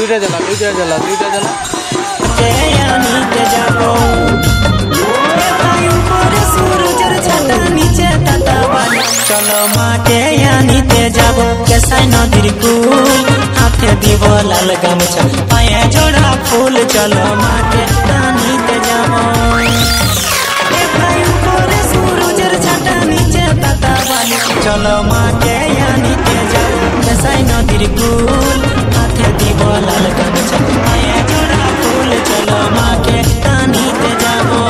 দুইটা জেলা নিতে যাবো উপরে সূর্যের ছাতা নিচে তাতা বালি চলো মাকে আনিতে যাবো কেসাই নদীর কুল হাতে দিব লাল গামছা পায়ে জোড়া ফুল চলো মাকে আনিতে যাবো উপরে সূর্যের ছাতা নিচে তাতা বালি চলো মাকে আনিতে যাবো কেসাই নদীর কুল হাতে দিব লাল গামছা পায়ে জোড়া ফুল চলো মাকে আনিতে যাবো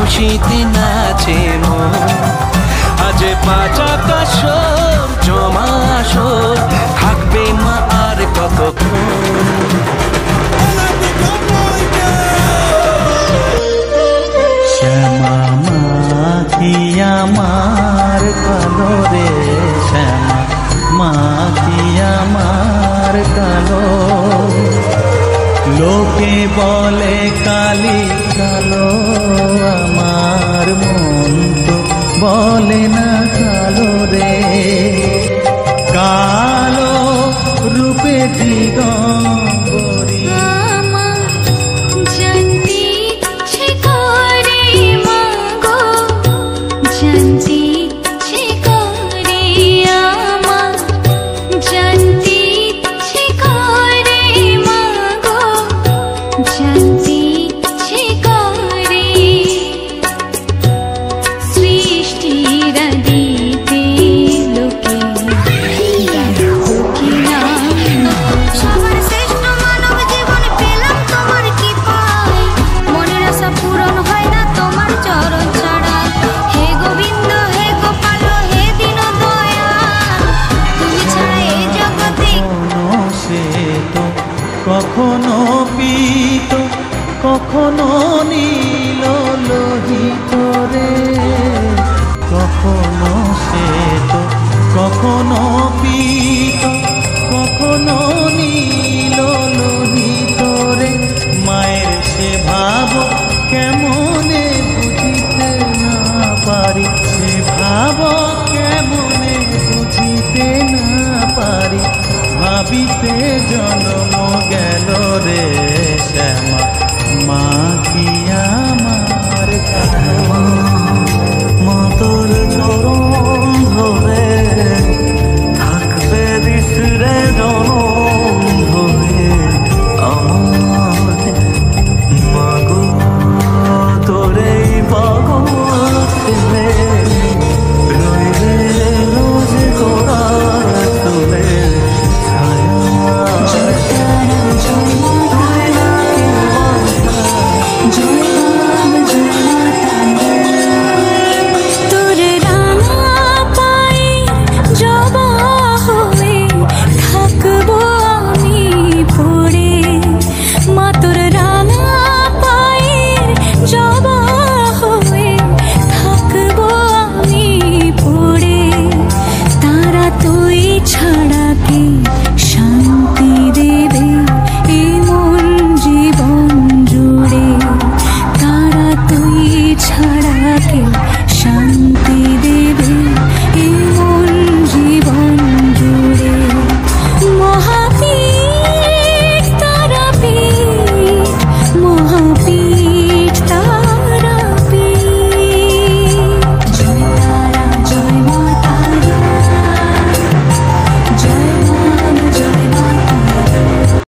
খুশিতে নাচে মন আজ পাঁচা কাশর জমা আসর থাকবে মা আর কতক্ষণ শ্যামা মাটি আমার কালো রে শ্যামা মাটি আমার কালো লোকে বলে কালি কালো আমার মন তো বলে না কালো রে কালো রূপে দিগম্বরী কখনো পীত কখনো নীল লোহিত রে কখনো শ্বেত কখনো পীত কখনো নীল লোহিত রে মায়ের সে ভাব কেমনে বুঝিতে না পারি সে ভাব কেমনে বুঝিতে না পারি ভাবিতে জন্ম গেল রে শ্যামা